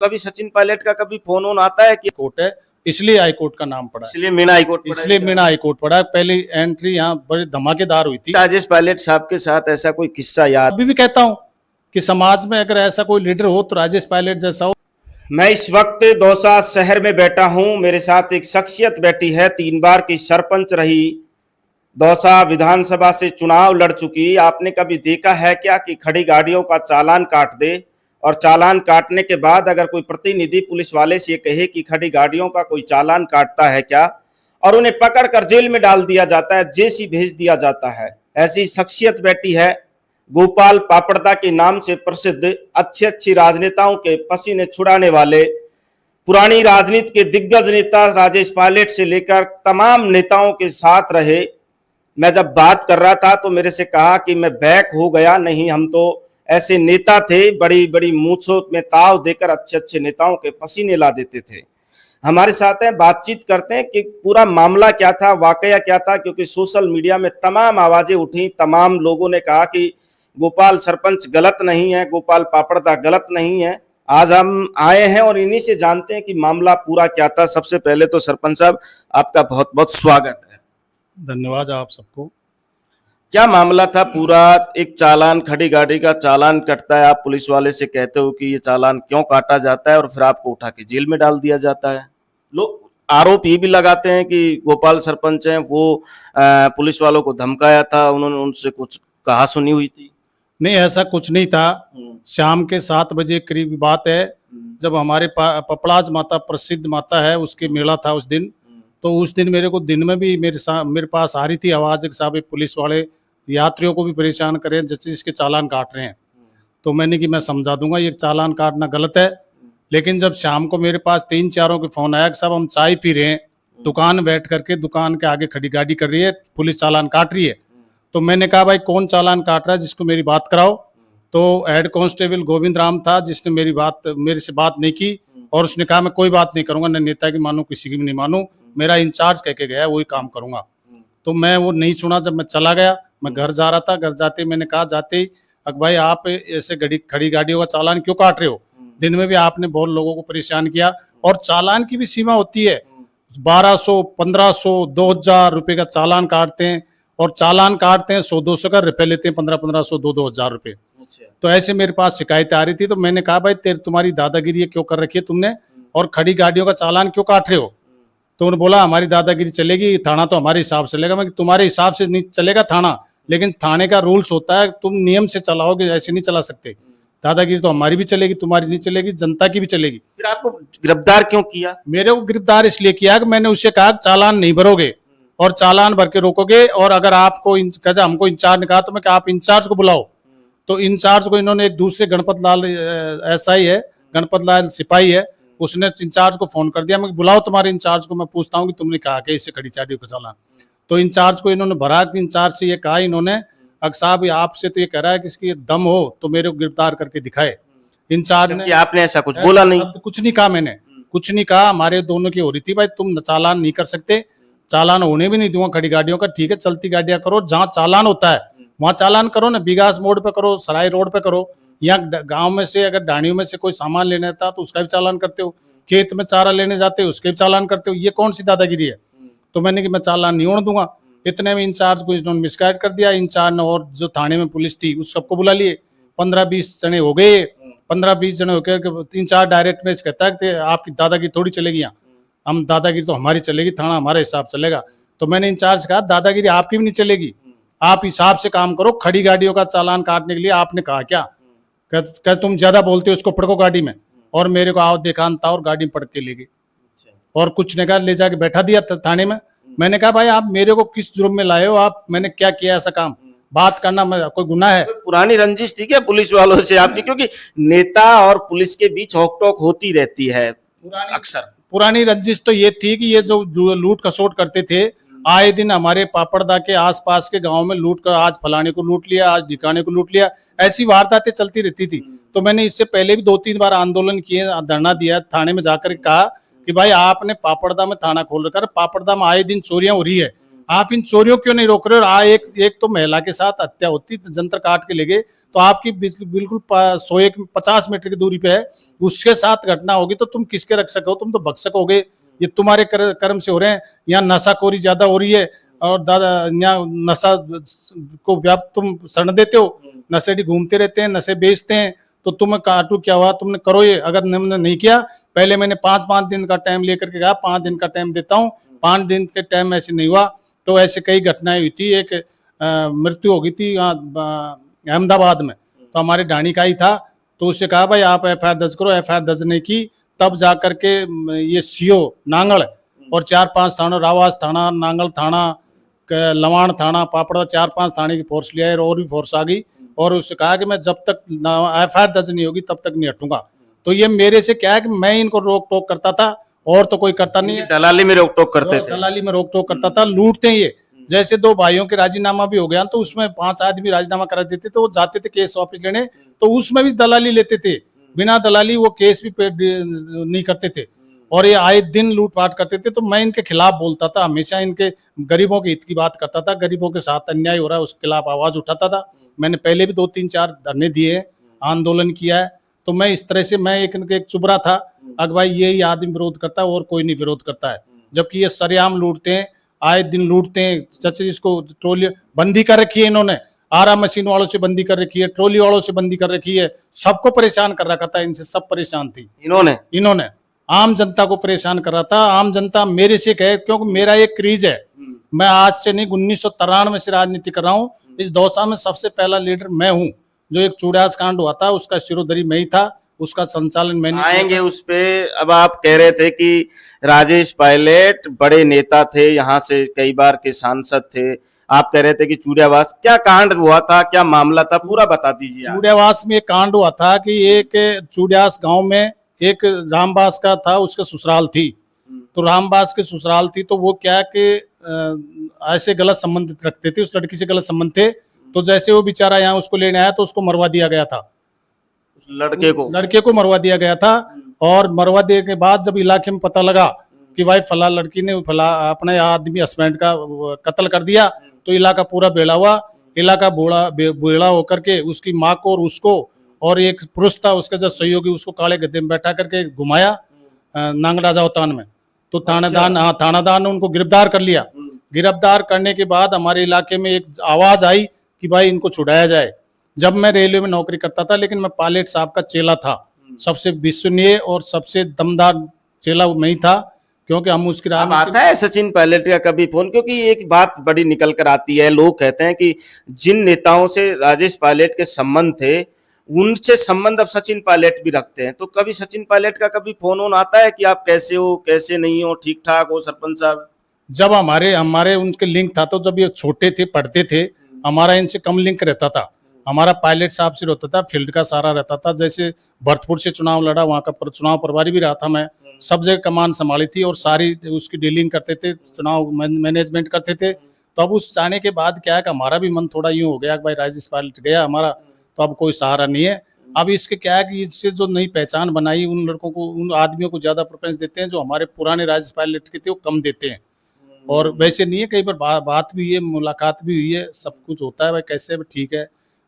कभी सचिन पायलट का कभी फोन ऑन आता है कि कोर्ट है, इसलिए हाई कोर्ट का नाम पड़ा है। इसलिए मीणा हाईकोर्ट पड़ा है? इसलिए मीणा हाई कोर्ट पड़ा है। पहली एंट्री यहाँ बड़ी धमाकेदार हुई थी। राजेश पायलट साहब के साथ ऐसा कोई किस्सा याद? अभी भी कहता हूँ कि समाज में अगर ऐसा कोई लीडर हो तो राजेश पायलट जैसा हो। मैं इस वक्त दौसा शहर में बैठा हूं। मेरे साथ एक शख्सियत बैठी है, 3 बार की सरपंच रही, दौसा विधानसभा से चुनाव लड़ चुकी। आपने कभी देखा है क्या कि खड़ी गाड़ियों का चालान काट दे और चालान काटने के बाद अगर कोई प्रतिनिधि पुलिस वाले से कहे कि खड़ी गाड़ियों का कोई चालान काटता है क्या, और उन्हें पकड़कर जेल में डाल दिया जाता है, जेसी भेज दिया जाता है। ऐसी शख्सियत बैठी है, गोपाल पापड़दा के नाम से प्रसिद्ध, अच्छे राजनेताओं के पसीने छुड़ाने वाले, पुरानी राजनीति के दिग्गज नेता राजेश पायलट से लेकर तमाम नेताओं के साथ रहे। मैं जब बात कर रहा था तो मेरे से कहा कि मैं बैक हो गया, नहीं हम तो ऐसे नेता थे, बड़ी बड़ी मूंछों में ताव देकर अच्छे नेताओं के पसीने ला देते थे। हमारे साथ हैं, बातचीत करते हैं कि पूरा मामला क्या था, वाकया क्या था, क्योंकि सोशल मीडिया में तमाम आवाजें उठी, तमाम लोगों ने कहा कि गोपाल सरपंच गलत नहीं है, गोपाल पापड़दा गलत नहीं है। आज हम आए हैं और इन्हीं से जानते हैं कि मामला पूरा क्या था। सबसे पहले तो सरपंच साहब आपका बहुत बहुत स्वागत है। धन्यवाद आप सबको। क्या मामला था पूरा? एक चालान, खड़ी गाड़ी का चालान कटता है, आप पुलिस वाले से कहते हो कि ये चालान क्यों काटा जाता है और फिर आपको उठा के जेल में डाल दिया जाता है। लोग आरोप ये भी लगाते हैं कि गोपाल सरपंच हैं वो पुलिस वालों को धमकाया था, उन्होंने उनसे कुछ कहा सुनी हुई थी। नहीं, ऐसा कुछ नहीं था। शाम के 7 बजे करीब बात है, जब हमारे पपड़ाज माता, प्रसिद्ध माता है, उसके मेला था उस दिन। तो उस दिन मेरे को दिन में भी मेरे पास आ रही थी आवाज कि साहब पुलिस वाले यात्रियों को भी परेशान करें, जैसे जिसके चालान काट रहे हैं। तो मैंने कि मैं समझा दूंगा, ये चालान काटना गलत है। लेकिन जब शाम को मेरे पास 3-4 के फोन आया कि साहब हम चाय पी रहे हैं, दुकान बैठ करके दुकान के आगे खड़ी गाड़ी कर रही है, पुलिस चालान काट रही है। तो मैंने कहा भाई कौन चालान काट रहा है, जिसको मेरी बात कराओ। तो हेड कांस्टेबल गोविंद राम था, जिसने मेरे से बात नहीं की, और उसने कहा मैं कोई बात नहीं करूंगा, न नेता की मानू किसी की भी नहीं मानू, मेरा इंचार्ज कह के गया वही काम करूंगा। तो मैं वो नहीं सुना। जब मैं चला गया, मैं घर जा रहा था, घर जाते मैंने कहा जाते ही भाई आप ऐसे खड़ी गाड़ियों का चालान क्यों काट रहे हो? दिन में भी आपने बहुत लोगों को परेशान किया, और चालान की भी सीमा होती है, 1200, 1500, 2000 रुपए का चालान काटते हैं, और चालान काटते हैं 100-200 का, रुपए लेते हैं 1500-1500, 2-2000 रुपए। तो ऐसे मेरे पास शिकायतें आ रही थी। तो मैंने कहा भाई तुम्हारी दादागिरी क्यों कर रखी है तुमने, और खड़ी गाड़ियों का चालान क्यों काट रहे हो? तो उन्होंने बोला हमारी दादागिरी चलेगी, थाना तो हमारे हिसाब से चलेगा। मैं तुम्हारे हिसाब से नहीं चलेगा थाना, लेकिन थाने का रूल्स होता है, तुम नियम से चलाओगे, ऐसे नहीं चला सकते। दादागिरी तो हमारी भी चलेगी, तुम्हारी नहीं चलेगी, जनता की भी चलेगी। फिर आपको गिरफ्तार क्यों किया? मेरे को गिरफ्तार इसलिए किया कि मैंने उससे कहा चालान नहीं भरोगे और चालान भर के रोकोगे, और अगर आपको हमको इंचार्ज ने कहा तो मैं आप इंचार्ज को बुलाओ। तो इंचार्ज को इन्होंने, एक दूसरे गणपत लाल एसआई है, गणपत लाल सिपाही है, उसने इंचार्ज को फोन कर दिया, मैं बुलाओ तुम्हारे इंचार्ज को, मैं पूछता हूँ कि तुमने कहा कि इससे खड़ी गाड़ी को चालान। तो इंचार्ज को इन्होंने भरा, इंचार्ज से ये कहा इन्होंने साहब आपसे तो ये कह रहा है कि इसकी दम हो तो मेरे को गिरफ्तार करके दिखाए। इंचार्ज ने, आपने ऐसा कुछ बोला नहीं? कुछ नहीं कहा, मैंने कुछ नहीं कहा। हमारे दोनों की हो रही थी भाई तुम चालान नहीं कर सकते, चालान होने भी नहीं दूंगा खड़ी गाड़ियों का। ठीक है, चलती गाड़ियां करो, जहां चालान होता है वहां चालान करो ना, बिगास मोड़ पे करो, सराय रोड पे करो, या गांव में से अगर डाणियों में से कोई सामान लेने आता तो उसका भी चालान करते हो, खेत में चारा लेने जाते हो उसके भी चालान करते हो। ये कौन सी दादागिरी है? तो मैंने कि मैं चालान नहीं होने दूंगा। इतने में इंचार्ज को इन्होंने मिसगाइड कर दिया। इंचार्ज ने और जो थाने में पुलिस थी उस सबको बुला लिए, 15-20 जने हो गए। 15-20 जने होकर इंचार्ज डायरेक्ट में कहता है आपकी दादागिरी थोड़ी चलेगी, यहाँ हम दादागिरी तो हमारी चलेगी, थाना हमारे हिसाब चलेगा। तो मैंने इंचार्ज कहा दादागिरी आपकी भी नहीं चलेगी, आप हिसाब से काम करो। खड़ी गाड़ियों का चालान काटने के लिए आपने कहा क्या? कह तुम ज्यादा बोलते हो, इसको पड़को गाड़ी में, और मेरे को आओ देखानता और गाड़ी में पड़ के ले गई, और कुछ ने कहा ले जाके बैठा दिया थाने में। मैंने कहा भाई आप मेरे को किस जुर्म में लाए हो, आप मैंने क्या किया ऐसा काम? बात करना कोई गुनाह है? पुरानी रंजिश थी क्या पुलिस वालों से आपकी? क्योंकि नेता और पुलिस के बीच होक-टोक होती रहती है अक्सर। पुरानी रंजिश तो ये थी कि ये जो लूट खसोट करते थे, आए दिन हमारे पापड़दा के आसपास के गांव में लूट कर, आज फलाने को लूट लिया, आज ढिकाने को लूट लिया, ऐसी वारदातें चलती रहती थी। तो मैंने इससे पहले भी 2-3 बार आंदोलन किए, धरना दिया, थाने में जाकर कहा कि भाई आपने पापड़दा में थाना खोल रखा है, पापड़दा में आए दिन चोरियां हो रही है, आप इन चोरियों क्यों नहीं रोक रहे हो? एक एक तो महिला के साथ हत्या होती, जंतर काट के ले गए, तो आपकी बिल्कुल 150 मीटर की दूरी पे है, उसके साथ घटना होगी तो तुम किसके रक्षक हो? तुम तो भक्षक हो गए। ये तुम्हारे कर्म से हो रहे हैं। यहाँ नशाखोरी ज्यादा हो रही है और दादा यहाँ नशा को व्याप्त तुम शरण देते हो, नशेड़ी घूमते रहते हैं, नशे बेचते हैं, तो तुम्हें काटू क्या हुआ? तुमने करो ये। अगर तुमने नहीं किया, पहले मैंने 5 दिन का टाइम लेकर के कहा 5 दिन का टाइम देता हूँ, 5 दिन के टाइम ऐसे नहीं हुआ तो ऐसे कई घटनाएं हुई थी। एक मृत्यु हो गई थी अहमदाबाद में, तो हमारे ढाणी का ही था, तो उससे कहा भाई आप एफआईआर दर्ज करो, एफआईआर दर्ज नहीं की, तब जाकर के ये सीओ नांगल और 4-5 थाना, रावास थाना, नांगल थाना, लवाण थाना, पापड़ा, 4-5 थाने की फोर्स लिया है और भी फोर्स आ गई, और उससे कहा कि मैं जब तक एफआईआर दर्ज नहीं होगी तब तक नहीं हटूंगा। तो ये मेरे से क्या है कि मैं इनको रोक टोक करता था और तो कोई करता नहीं है। दलाली में रोक टोक करते थे। दलाली में रोक टोक करता था, लूटते हैं ये। जैसे 2 भाइयों के राजीनामा भी हो गया तो उसमें 5 आदमी राजीनामा करा देते, तो वो जाते थे केस वापस लेने, तो उसमें भी दलाली लेते थे। बिना दलाली वो केस भी नहीं करते थे और ये आए दिन लूटपाट करते थे। तो मैं इनके खिलाफ बोलता था, हमेशा इनके गरीबों के हित की बात करता था। गरीबों के साथ अन्याय हो रहा है उसके खिलाफ आवाज उठाता था। मैंने पहले भी 2-3-4 धरने दिए, आंदोलन किया है। तो मैं इस तरह से मैं एक चुबरा था, अग भाई यही आदमी विरोध करता है और कोई नहीं विरोध करता है, जबकि ये सरेआम लूटते हैं, आए दिन लूटते हैं। चाचा इसको ट्रोली बंदी कर रखी है इन्होंने, आरा मशीन वालों से बंदी कर रखी है, ट्रोली वालों से बंदी कर रखी है, सबको परेशान कर रखा था। इनसे सब परेशान थी। इन्होंने आम जनता को परेशान कर रहा था। आम जनता मेरे से कहे, क्योंकि मेरा एक क्रीज है, मैं आज से नहीं 1993 से राजनीति कर रहा हूँ। इस दौसा में सबसे पहला लीडर मैं हूँ। जो एक चूड़ास कांड हुआ था उसका शिरोधरी मैं ही था, उसका संचालन मैंने आएंगे उस पे। अब आप कह रहे थे कि राजेश पायलट बड़े नेता थे, यहाँ से कई बार के सांसद थे, आप कह रहे थे कि चूड़ियावास क्या कांड हुआ था, क्या मामला था, पूरा बता दीजिए। चूड़ियावास में एक कांड हुआ था कि एक चूड़ियास गांव में एक रामबास का था, उसके ससुराल थी। तो रामबास के ससुराल थी तो वो क्या कि ऐसे गलत संबंध रखते थे, उस लड़की से गलत संबंध थे। तो जैसे वो बेचारा यहाँ उसको लेने आया तो उसको मरवा दिया गया था, उस लड़के को मरवा दिया गया था। और मरवा देने के बाद जब इलाके में पता लगा कि भाई फला लड़की ने फला अपने आदमी हस्बैंड का कत्ल कर दिया, तो इलाका पूरा बेड़ा हुआ। इलाका बेड़ा होकर के उसकी माँ को और उसको और एक पुरुष था उसका जो सहयोगी, उसको काले गद्दे में बैठा करके घुमाया नांगड़ा जावतान में। तो थानादार ने उनको गिरफ्तार कर लिया। गिरफ्तार करने के बाद हमारे इलाके में एक आवाज आई कि भाई इनको छुड़ाया जाए। जब मैं रेलवे में नौकरी करता था, लेकिन मैं पायलट साहब का चेला था, सबसे विश्वसनीय और सबसे दमदार चेला मैं ही था, क्योंकि हम उसकी राह में। आता है सचिन पायलट का कभी फोन? क्योंकि एक बात बड़ी निकल कर आती है, लोग कहते हैं कि जिन नेताओं से राजेश पायलट के संबंध थे उनसे संबंध अब सचिन पायलट भी रखते हैं। तो कभी सचिन पायलट का कभी फोन आता है कि आप कैसे हो, कैसे नहीं हो, ठीक ठाक हो सरपंच साहब? जब हमारे उनके लिंक था, तो जब ये छोटे थे, पढ़ते थे, हमारा इनसे कम लिंक रहता था। हमारा पायलट साहब से रहता था, फील्ड का सारा रहता था। जैसे भरतपुर से चुनाव लड़ा, वहाँ का चुनाव प्रभारी भी रहा था मैं, सब जगह कमान संभाली थी और सारी उसकी डीलिंग करते थे, चुनाव मैनेजमेंट करते थे। तो अब उस जाने के बाद क्या है कि हमारा भी मन थोड़ा यूं हो गया कि भाई राजेश पायलट गया हमारा, तो अब कोई सहारा नहीं है। अब इसके क्या है कि इससे जो नई पहचान बनाई, उन लड़कों को, उन आदमियों को ज्यादा प्रेफरेंस देते हैं, जो हमारे पुराने राजेश पायलट के थे वो कम देते हैं। और वैसे नहीं है, कई बार बात भी हुई है, मुलाकात भी हुई है, सब कुछ होता है भाई, कैसे भी ठीक है।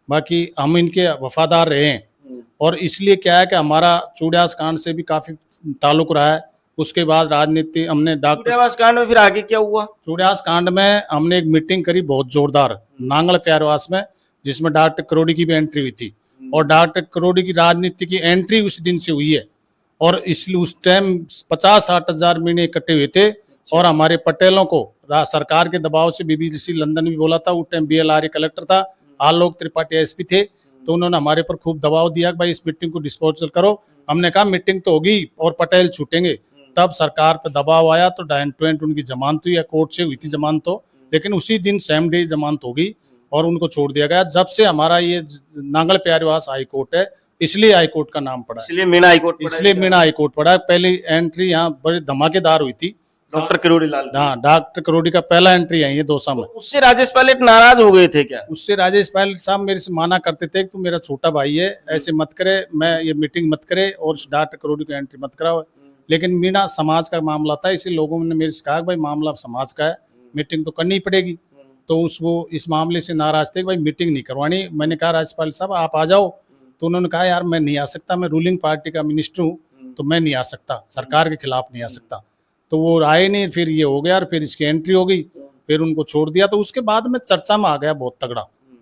बाकी हम इनके वफादार रहे हैं और इसलिए क्या है कि हमारा चूड़ियास कांड से भी काफी ताल्लुक रहा है। उसके बाद राजनीति हमने चूड़ियास कांड में फिर आगे क्या हुआ? चूड़ियास कांड में हमने एक मीटिंग करी बहुत जोरदार नांगल प्यारवास में, जिसमें डॉक्टर करोड़ी की भी एंट्री हुई थी। और डॉक्टर करोड़ी की राजनीति की एंट्री उस दिन से हुई है। और इसलिए उस टाइम 50-60 हजार महीने इकट्ठे हुए थे। और हमारे पटेलों को सरकार के दबाव से BBC लंदन भी बोला था, उस टाइम BLRA कलेक्टर था, आलोक त्रिपाठी SP थे, तो उन्होंने हमारे पर खूब दबाव दिया कि भाई इस मीटिंग को डिस्पोजल करो। हमने कहा मीटिंग तो होगी और पटेल छूटेंगे। तब सरकार पर दबाव आया तो डायरेक्ट उनकी जमानत हुई, या कोर्ट से हुई थी जमानत तो, लेकिन उसी दिन सेम डे जमानत होगी और उनको छोड़ दिया गया। जब से हमारा ये नांगल प्यारवास हाई कोर्ट है, इसलिए हाई कोर्ट का नाम पड़ा, इसलिए मीणा हाई कोर्ट पड़ा। पहली एंट्री यहाँ बड़ी धमाकेदार हुई थी, डॉक्टर करोड़ी लाल। हाँ, डॉक्टर करोड़ी का पहला एंट्री है ये दौसा में। उससे राजेश पायलट नाराज हो गए थे क्या? उससे राजेश पायलट साहब मेरे से माना करते थे कि तू मेरा छोटा भाई है, ऐसे मत करे, मैं ये मीटिंग मत करे और डॉक्टर करोड़ी की एंट्री मत कराओ। लेकिन मीणा समाज का मामला था, इसी लोगों ने मेरे से कहा भाई मामला समाज का है, मीटिंग तो करनी ही पड़ेगी। तो वो इस मामले से नाराज थे कि भाई मीटिंग नहीं करवानी। मैंने कहा राज्यपाल साहब आप आ जाओ, तो उन्होंने कहा यार मैं नहीं आ सकता, मैं रूलिंग पार्टी का मिनिस्टर हूँ, तो मैं नहीं आ सकता, सरकार के खिलाफ नहीं आ सकता। तो वो आए नहीं, फिर ये हो गया और फिर इसकी एंट्री हो गई, फिर उनको छोड़ दिया। तो उसके बाद में चर्चा में आ गया बहुत तगड़ा,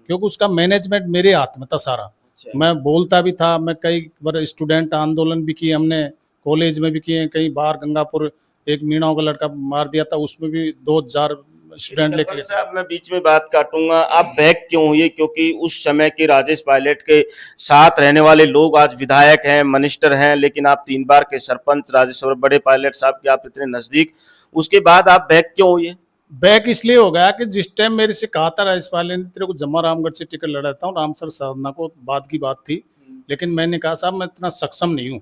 क्योंकि उसका मैनेजमेंट मेरे हाथ में था सारा। मैं बोलता भी था, मैं कई बार स्टूडेंट आंदोलन भी किए हमने, कॉलेज में भी किए, कई बार गंगापुर एक मीणाओं का लड़का मार दिया था, उसमें भी 2000 स्टूडेंट लेके। साहब मैं बीच में बात काटूंगा, आप बैक क्यों हुए? क्योंकि उस समय के राजेश पायलट के साथ रहने वाले लोग आज विधायक हैं, मिनिस्टर हैं, लेकिन आप 3 बार के सरपंच राजेश्वर बड़े पायलट साहब के आप इतने नजदीक, उसके बाद आप बैक क्यों हुए? बैक इसलिए हो गया कि जिस टाइम मेरे से कहा था राजेश पायलट ने तेरे को जम्मा रामगढ़ से टिकट लड़ाता हूँ, रामसर साधना को बाद की बात थी, लेकिन मैंने कहा साहब मैं इतना सक्षम नहीं हूँ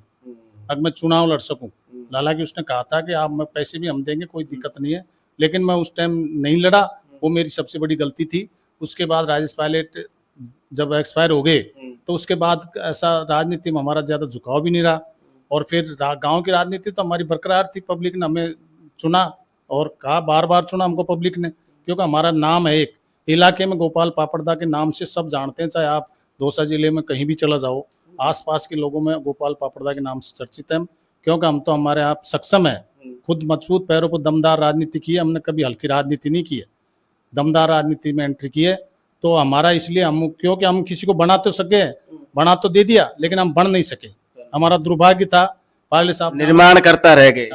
अब मैं चुनाव लड़ सकूं। हालांकि उसने कहा था कि आप मैं पैसे भी हम देंगे, कोई दिक्कत नहीं है, लेकिन मैं उस टाइम नहीं लड़ा, वो मेरी सबसे बड़ी गलती थी। उसके बाद राजेश पायलट जब एक्सपायर हो गए तो उसके बाद ऐसा राजनीति में हमारा ज्यादा झुकाव भी नहीं रहा, और फिर गांव की राजनीति तो हमारी बरकरार थी। पब्लिक ने हमें चुना और कहा, बार बार चुना हमको पब्लिक ने, क्योंकि हमारा नाम है एक इलाके में, गोपाल पापड़दा के नाम से सब जानते हैं। चाहे आप दौसा जिले में कहीं भी चला जाओ, आसपास के लोगों में गोपाल पापड़दा के नाम से चर्चित है, क्योंकि हम तो हमारे आप सक्षम है, खुद मजबूत पैरों पर दमदार राजनीति की है, हमने कभी हल्की राजनीति नहीं की है, दमदार राजनीति में एंट्री की है। तो हमारा इसलिए हम, क्योंकि हम किसी को बना तो सके, बना तो दे दिया, लेकिन हम बन नहीं सके, हमारा दुर्भाग्य था। पायलट साहब निर्माण करता रह गए।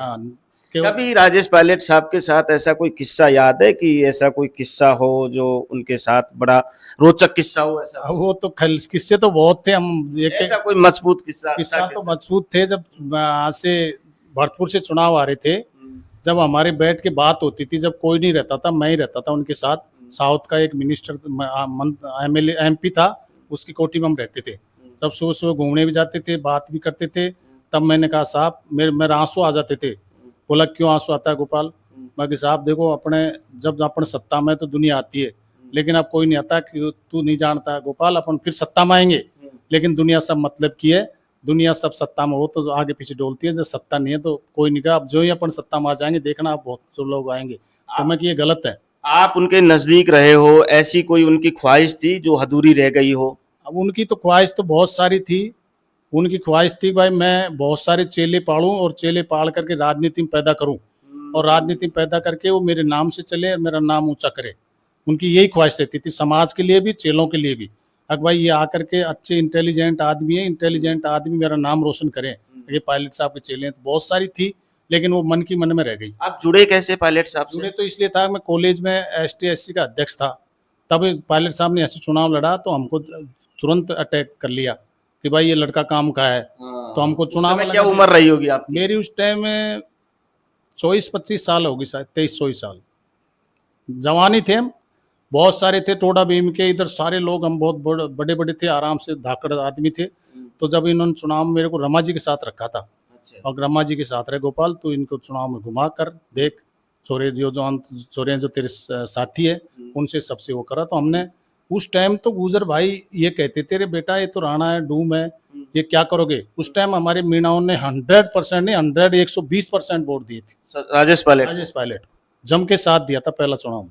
केवल कभी राजेश पायलट साहब के साथ ऐसा कोई किस्सा याद है कि ऐसा कोई किस्सा हो जो उनके साथ बड़ा रोचक किस्सा हो? ऐसा वो तो किस्से तो बहुत थे, हम ऐसा कोई मजबूत किस्सा तो मजबूत थे। जब यहाँ से भरतपुर से चुनाव आ रहे थे, जब हमारे बैठ के बात होती थी, जब कोई नहीं रहता था, मैं ही रहता था उनके साथ। साउथ का एक मिनिस्टर MLA MP था, उसकी कोठी में हम रहते थे। तब सुबह सुबह घूमने भी जाते थे, बात भी करते थे। तब मैंने कहा साहब, मेरे आंसू आ जाते थे। बोला क्यों आंसू आता है गोपाल? मैं कि साहब देखो, अपने जब अपन सत्ता में तो दुनिया आती है, लेकिन अब कोई नहीं आता, कि तू नहीं जानता गोपाल, अपन फिर सत्ता में आएंगे, लेकिन दुनिया सब मतलब की है, दुनिया सब सत्ता में हो तो आगे पीछे डोलती है, जब सत्ता नहीं है तो कोई नहीं। अब जो ही अपन सत्ता में आ जाएंगे, देखना आप बहुत से लोग आएंगे। तो मैं कि ये गलत है। आप उनके नजदीक रहे हो, ऐसी कोई उनकी ख्वाहिश थी जो अधूरी रह गई हो? अब उनकी तो ख्वाहिश तो बहुत सारी थी। उनकी ख्वाहिश थी भाई मैं बहुत सारे चेले पालूं और चेले पाल करके राजनीति में पैदा करूं, और राजनीति में पैदा करके वो मेरे नाम से चले और मेरा नाम ऊंचा करे। उनकी यही ख्वाहिश रहती थी, समाज के लिए भी, चेलों के लिए भी। अगर भाई ये आकर के अच्छे इंटेलिजेंट आदमी है, इंटेलिजेंट आदमी मेरा नाम रोशन करें, ये पायलट साहब के चेले हैं। तो बहुत सारी थी, लेकिन वो मन की मन में रह गई। आप जुड़े कैसे पायलट साहब से? जुड़े तो इसलिए था, मैं कॉलेज में ST SC का अध्यक्ष था, तब पायलट साहब ने ऐसे चुनाव लड़ा तो हमको तुरंत अटैक कर लिया कि भाई ये लड़का काम का है। तो हमको चुनाव में क्या उम्र रही होगी आपकी? मेरी उस टाइम में 24-25 साल होगी, शायद 23-24 साल, जवानी थे हम। बहुत सारे थे, टोडा भीम के इधर सारे लोग, हम बहुत बड़े बड़े थे, आराम से धाकड़ आदमी थे। तो जब इन्होंने चुनाव में मेरे को रमा जी के साथ रखा था, और रमा जी के साथ रहे गोपाल, तो इनको चुनाव में घुमा कर देख, छोरे जो तेरे साथी है उनसे सबसे वो करा। तो हमने उस टाइम तो गुजर भाई ये कहते थे, रे बेटा ये तो राणा है, डूम है, ये क्या करोगे? उस टाइम हमारे मीणाओं ने 100% नहीं 120% वोट दिए थे राजेश पायलट जम के साथ दिया था पहला चुनाव।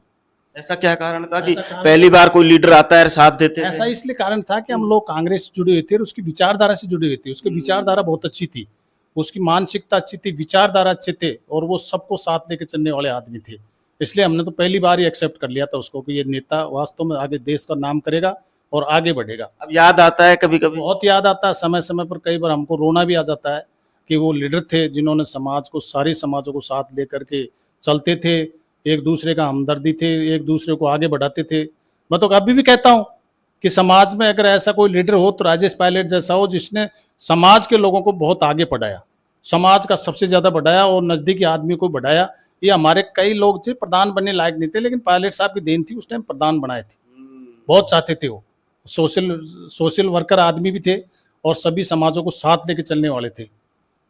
ऐसा क्या कारण था कि पहली बार कोई लीडर आता है और साथ देते? ऐसा इसलिए कारण था कि हम लोग कांग्रेस से जुड़े हुए थे और उसकी विचारधारा से जुड़े हुए थे। उसकी विचारधारा बहुत अच्छी थी, उसकी मानसिकता अच्छी थी, विचारधारा अच्छे थे, और वो सबको साथ लेके चलने वाले आदमी थे। इसलिए हमने तो पहली बार ही एक्सेप्ट कर लिया था उसको कि ये नेता वास्तव में आगे देश का नाम करेगा और आगे बढ़ेगा। अब याद आता है कभी कभी? बहुत याद आता है, समय समय पर कई बार हमको रोना भी आ जाता है कि वो लीडर थे जिन्होंने समाज को, सारे समाजों को साथ लेकर के चलते थे, एक दूसरे का हमदर्दी थे, एक दूसरे को आगे बढ़ाते थे। मैं तो अभी भी कहता हूँ कि समाज में अगर ऐसा कोई लीडर हो तो राजेश पायलट जैसा हो, जिसने समाज के लोगों को बहुत आगे बढ़ाया, समाज का सबसे ज्यादा बढ़ाया और नजदीकी आदमी को बढ़ाया। ये हमारे कई लोग थे प्रधान बनने लायक नहीं थे, लेकिन पायलट साहब की देन थी, उस टाइम प्रधान बनाए थे, बहुत चाहते थे वो। सोशल वर्कर आदमी भी थे और सभी समाजों को साथ लेके चलने वाले थे।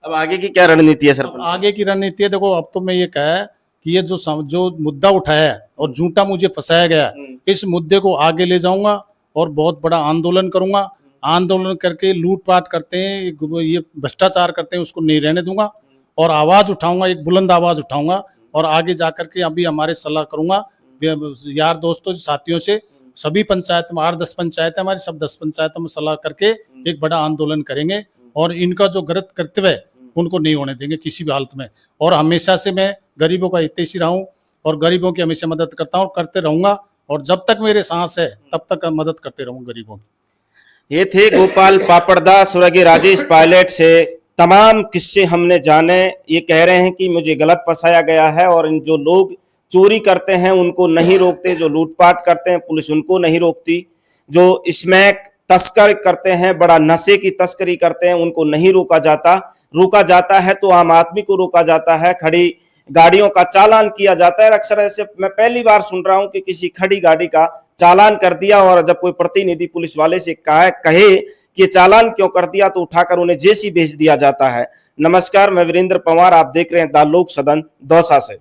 अब आगे की क्या रणनीति है सर? आगे की रणनीति है, देखो अब तो मैं ये कहा कि ये जो मुद्दा उठाया है और झूठा मुझे फंसाया गया, इस मुद्दे को आगे ले जाऊंगा और बहुत बड़ा आंदोलन करूंगा। आंदोलन करके लूटपाट करते हैं, ये भ्रष्टाचार करते हैं, उसको नहीं रहने दूंगा और आवाज उठाऊंगा, एक बुलंद आवाज उठाऊंगा और आगे जाकर के अभी हमारे सलाह करूंगा यार दोस्तों साथियों से, सभी पंचायत में 8-10 पंचायत है हमारी, सब 10 पंचायतों में सलाह करके एक बड़ा आंदोलन करेंगे और इनका जो गलत कर्तव्य है उनको नहीं होने देंगे किसी भी हालत में। और हमेशा से मैं गरीबों का हितैषी रहा हूँ और गरीबों की हमेशा मदद करता हूँ, करते रहूंगा और जब तक मेरे सांस है तब तक मदद करते रहूंगा गरीबों की। ये थे गोपाल पापड़दा स्वर्गीय राजेश पायलट से तमाम किस्से हमने जाने। ये कह रहे हैं कि मुझे गलत फंसाया गया है और इन जो लोग चोरी करते हैं उनको नहीं रोकते, जो लूटपाट करते हैं पुलिस उनको नहीं रोकती, जो स्मैक तस्कर करते हैं, बड़ा नशे की तस्करी करते हैं उनको नहीं रोका जाता। रोका जाता है तो आम आदमी को रोका जाता है, खड़ी गाड़ियों का चालान किया जाता है। अक्सर ऐसे मैं पहली बार सुन रहा हूं कि किसी खड़ी गाड़ी का चालान कर दिया और जब कोई प्रतिनिधि पुलिस वाले से कहे कि चालान क्यों कर दिया तो उठाकर उन्हें जेसी भेज दिया जाता है। नमस्कार, मैं वीरेंद्र पंवार, आप देख रहे हैं द लोक सदन दौसा से।